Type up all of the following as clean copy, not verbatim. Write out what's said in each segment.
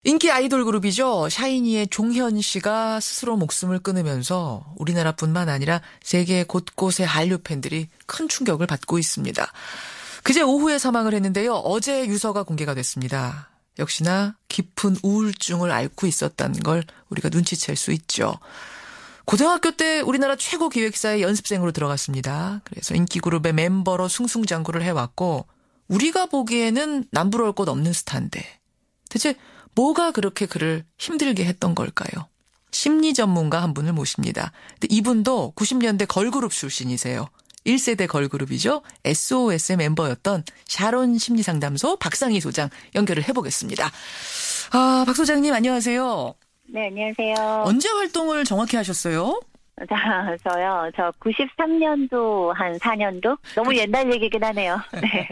인기 아이돌 그룹이죠. 샤이니의 종현 씨가 스스로 목숨을 끊으면서 우리나라뿐만 아니라 세계 곳곳의 한류 팬들이 큰 충격을 받고 있습니다. 그제 오후에 사망을 했는데요. 어제 유서가 공개가 됐습니다. 역시나 깊은 우울증을 앓고 있었다는 걸 우리가 눈치챌 수 있죠. 고등학교 때 우리나라 최고 기획사의 연습생으로 들어갔습니다. 그래서 인기 그룹의 멤버로 승승장구를 해왔고 우리가 보기에는 남부러울 것 없는 스타인데 대체 뭐가 그렇게 그를 힘들게 했던 걸까요? 심리 전문가 한 분을 모십니다. 근데 이분도 90년대 걸그룹 출신이세요. 1세대 걸그룹이죠. SOS의 멤버였던 샤론 심리상담소 박상희 소장 연결을 해보겠습니다. 박 소장님 안녕하세요. 네, 안녕하세요. 언제 활동을 정확히 하셨어요? 저요. 저 93년도 한 4년도? 너무 옛날 얘기긴 하네요. 네.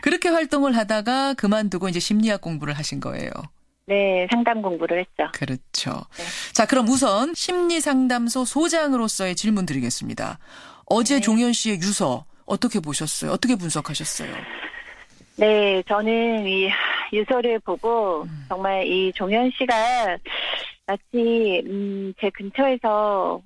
그렇게 활동을 하다가 그만두고 이제 심리학 공부를 하신 거예요. 네, 상담 공부를 했죠. 그렇죠. 네. 자, 그럼 우선 심리상담소 소장으로서의 질문 드리겠습니다. 어제 네. 종현 씨의 유서 어떻게 보셨어요? 어떻게 분석하셨어요? 네, 저는 이 유서를 보고 정말 이 종현 씨가 마치 제 근처에서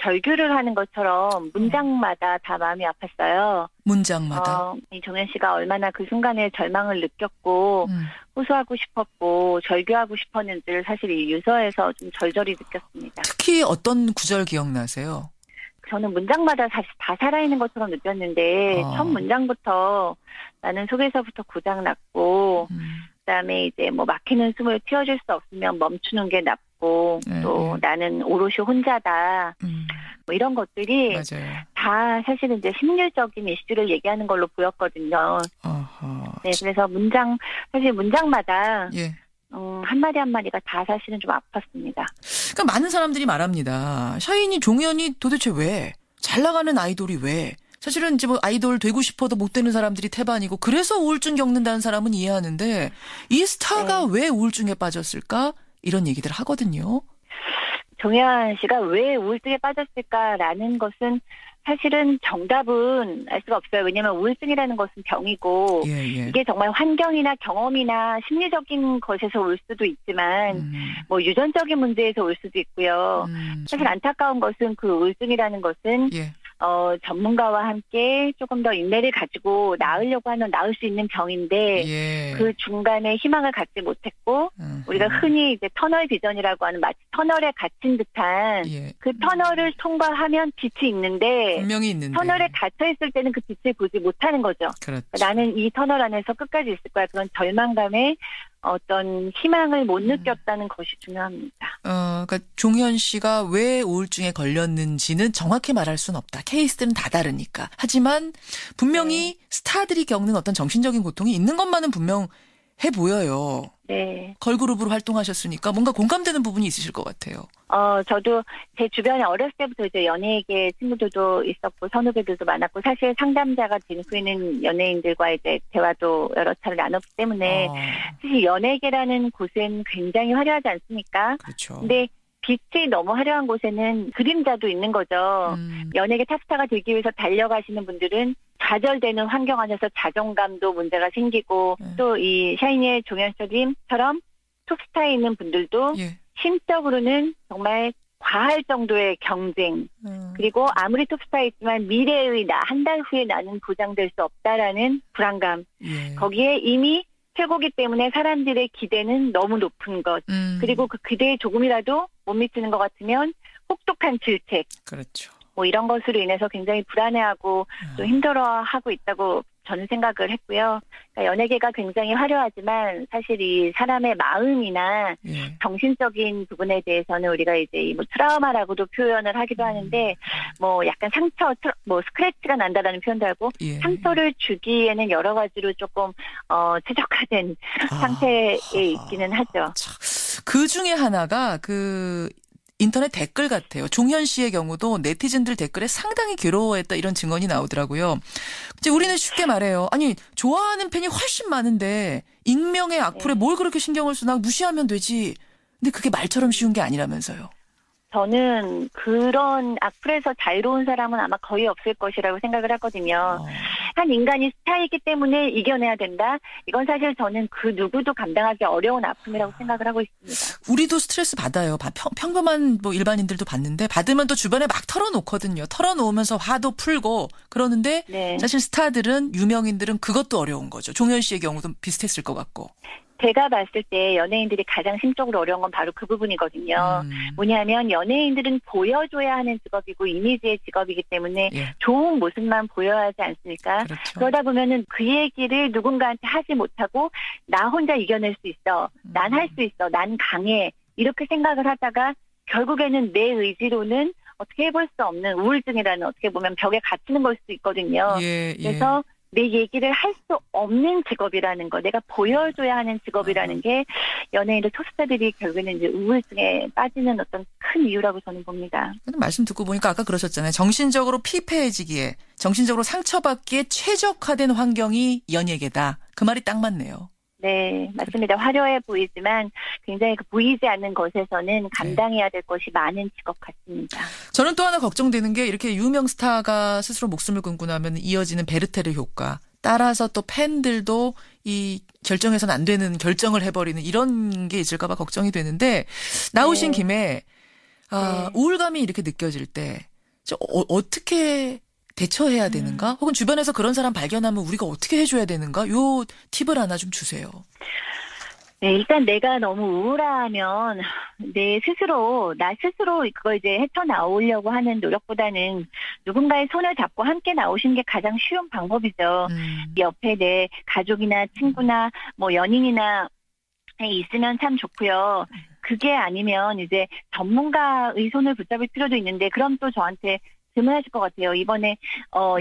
절규를 하는 것처럼 문장마다 다 마음이 아팠어요. 문장마다. 이 종현 씨가 얼마나 그 순간에 절망을 느꼈고 호소하고 싶었고 절규하고 싶었는지를 사실 이 유서에서 좀 절절히 느꼈습니다. 특히 어떤 구절 기억나세요? 저는 문장마다 사실 다 살아있는 것처럼 느꼈는데 첫 문장부터 나는 속에서부터 고장났고 그다음에 이제 뭐 막히는 숨을 틔워줄 수 없으면 멈추는 게 낫고 또 나는 오롯이 혼자다 뭐 이런 것들이 맞아요. 다 사실은 이제 심리적인 이슈를 얘기하는 걸로 보였거든요. 네, 그래서 사실 문장마다 예. 한마디 한마디가 다 사실은 좀 아팠습니다. 그러니까 많은 사람들이 말합니다. 샤이니 종현이 도대체 왜? 잘 나가는 아이돌이 왜? 사실은 이제 뭐 아이돌 되고 싶어도 못 되는 사람들이 태반이고 그래서 우울증 겪는다는 사람은 이해하는데 이 스타가 왜 우울증에 빠졌을까? 이런 얘기들 하거든요. 종현 씨가 왜 우울증에 빠졌을까라는 것은 사실은 정답은 알 수가 없어요. 왜냐하면 우울증이라는 것은 병이고 이게 정말 환경이나 경험이나 심리적인 것에서 올 수도 있지만 뭐 유전적인 문제에서 올 수도 있고요. 사실 안타까운 것은 그 우울증이라는 것은 전문가와 함께 조금 더 인내를 가지고 나으려고 하면 나을 수 있는 병인데 그 중간에 희망을 갖지 못했고 우리가 흔히 이제 터널 비전이라고 하는 마치 터널에 갇힌 듯한 그 터널을 통과하면 빛이 있는데 분명히 있는데 터널에 갇혀 있을 때는 그 빛을 보지 못하는 거죠. 그렇죠. 나는 이 터널 안에서 끝까지 있을 거야. 그런 절망감에 어떤 희망을 못 느꼈다는 것이 중요합니다. 그러니까 종현 씨가 왜 우울증에 걸렸는지는 정확히 말할 수는 없다. 케이스들은 다 다르니까. 하지만 분명히 스타들이 겪는 어떤 정신적인 고통이 있는 것만은 분명해 보여요. 네. 걸그룹으로 활동하셨으니까 뭔가 공감되는 부분이 있으실 것 같아요. 저도 제 주변에 어렸을 때부터 이제 연예계 친구들도 있었고 선후배들도 많았고 사실 상담자가 된 후에는 연예인들과 이제 대화도 여러 차례 나눴기 때문에 사실 연예계라는 곳은 굉장히 화려하지 않습니까? 그렇죠. 근데 빛이 너무 화려한 곳에는 그림자도 있는 거죠. 연예계 탑스타가 되기 위해서 달려가시는 분들은 좌절되는 환경 안에서 자존감도 문제가 생기고 또 이 샤이니의 종현처럼 톱스타에 있는 분들도 심적으로는 정말 과할 정도의 경쟁 그리고 아무리 톱스타에 있지만 미래의 나 한 달 후에 나는 보장될 수 없다라는 불안감 거기에 이미 최고기 때문에 사람들의 기대는 너무 높은 것 그리고 그 기대에 조금이라도 못 미치는 것 같으면 혹독한 질책 그렇죠. 뭐 이런 것으로 인해서 굉장히 불안해하고 또 힘들어하고 있다고 저는 생각을 했고요. 그러니까 연예계가 굉장히 화려하지만 사실 이 사람의 마음이나 정신적인 부분에 대해서는 우리가 이제 뭐 트라우마라고도 표현을 하기도 하는데 뭐 약간 상처, 뭐 스크래치가 난다라는 표현도 하고 상처를 주기에는 여러 가지로 조금 최적화된 상태에 있기는 하죠. 그 중에 하나가 그 인터넷 댓글 같아요. 종현 씨의 경우도 네티즌들 댓글에 상당히 괴로워했다 이런 증언이 나오더라고요. 이제 우리는 쉽게 말해요. 아니 좋아하는 팬이 훨씬 많은데 익명의 악플에 뭘 그렇게 신경을 쓰나 무시하면 되지. 근데 그게 말처럼 쉬운 게 아니라면서요. 저는 그런 악플에서 자유로운 사람은 아마 거의 없을 것이라고 생각을 하거든요. 한 인간이 스타이기 때문에 이겨내야 된다. 이건 사실 저는 그 누구도 감당하기 어려운 아픔이라고 생각을 하고 있습니다. 우리도 스트레스 받아요. 평범한 뭐 일반인들도 받는데 받으면 또 주변에 막 털어놓거든요. 털어놓으면서 화도 풀고 그러는데 네. 사실 스타들은 유명인들은 그것도 어려운 거죠. 종현 씨의 경우도 비슷했을 것 같고. 제가 봤을 때 연예인들이 가장 심적으로 어려운 건 바로 그 부분이거든요. 뭐냐면 연예인들은 보여줘야 하는 직업이고 이미지의 직업이기 때문에 예. 좋은 모습만 보여야 하지 않습니까? 그렇죠. 그러다 보면은 그 얘기를 누군가한테 하지 못하고 나 혼자 이겨낼 수 있어. 난 할 수 있어. 난 강해. 이렇게 생각을 하다가 결국에는 내 의지로는 어떻게 해볼 수 없는 우울증이라는 어떻게 보면 벽에 갇히는 걸 수도 있거든요. 예, 예. 그래서 내 얘기를 할 수 없는 직업이라는 거, 내가 보여줘야 하는 직업이라는 게 연예인들 토스타들이 결국에는 이제 우울증에 빠지는 어떤 큰 이유라고 저는 봅니다. 말씀 듣고 보니까 아까 그러셨잖아요. 정신적으로 피폐해지기에, 정신적으로 상처받기에 최적화된 환경이 연예계다. 그 말이 딱 맞네요. 네, 맞습니다. 화려해 보이지만 굉장히 보이지 않는 것에서는 감당해야 될 것이 많은 직업 같습니다. 저는 또 하나 걱정되는 게 이렇게 유명 스타가 스스로 목숨을 끊고 나면 이어지는 베르테르 효과. 따라서 또 팬들도 이 결정해서는 안 되는 결정을 해버리는 이런 게 있을까 봐 걱정이 되는데 나오신 네. 김에 우울감이 이렇게 느껴질 때 어떻게 대처해야 되는가? 혹은 주변에서 그런 사람 발견하면 우리가 어떻게 해줘야 되는가? 요 팁을 하나 좀 주세요. 네, 일단 내가 너무 우울하면 나 스스로 그걸 이제 헤쳐나오려고 하는 노력보다는 누군가의 손을 잡고 함께 나오시는 게 가장 쉬운 방법이죠. 옆에 내 가족이나 친구나 뭐 연인이나 있으면 참 좋고요. 그게 아니면 이제 전문가의 손을 붙잡을 필요도 있는데 그럼 또 저한테 질문하실 것 같아요. 이번에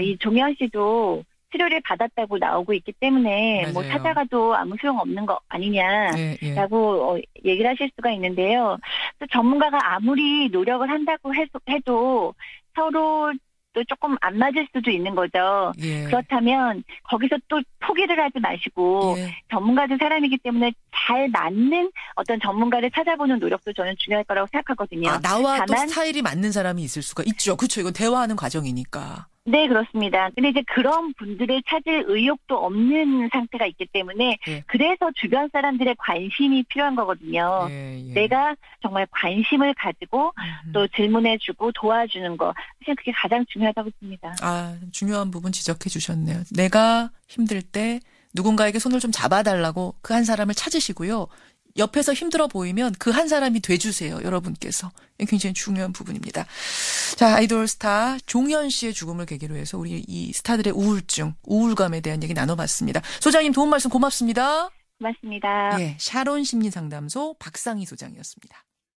이 종현 씨도 치료를 받았다고 나오고 있기 때문에 맞아요. 뭐 찾아가도 아무 소용 없는 거 아니냐라고 얘기를 하실 수가 있는데요. 또 전문가가 아무리 노력을 한다고 해도 서로 또 조금 안 맞을 수도 있는 거죠. 예. 그렇다면 거기서 또 포기를 하지 마시고 전문가도 사람이기 때문에 잘 맞는 어떤 전문가를 찾아보는 노력도 저는 중요할 거라고 생각하거든요. 나와 또 스타일이 맞는 사람이 있을 수가 있죠. 그렇죠. 이건 대화하는 과정이니까. 네, 그렇습니다. 근데 이제 그런 분들을 찾을 의욕도 없는 상태가 있기 때문에 그래서 주변 사람들의 관심이 필요한 거거든요. 내가 정말 관심을 가지고 또 질문해주고 도와주는 거. 사실 그게 가장 중요하다고 봅니다. 중요한 부분 지적해 주셨네요. 내가 힘들 때 누군가에게 손을 좀 잡아달라고 그 한 사람을 찾으시고요. 옆에서 힘들어 보이면 그 한 사람이 돼주세요. 여러분께서. 굉장히 중요한 부분입니다. 자, 아이돌 스타 종현 씨의 죽음을 계기로 해서 우리 이 스타들의 우울감에 대한 얘기 나눠봤습니다. 소장님 도움 말씀 고맙습니다. 고맙습니다. 샤론 심리상담소 박상희 소장이었습니다.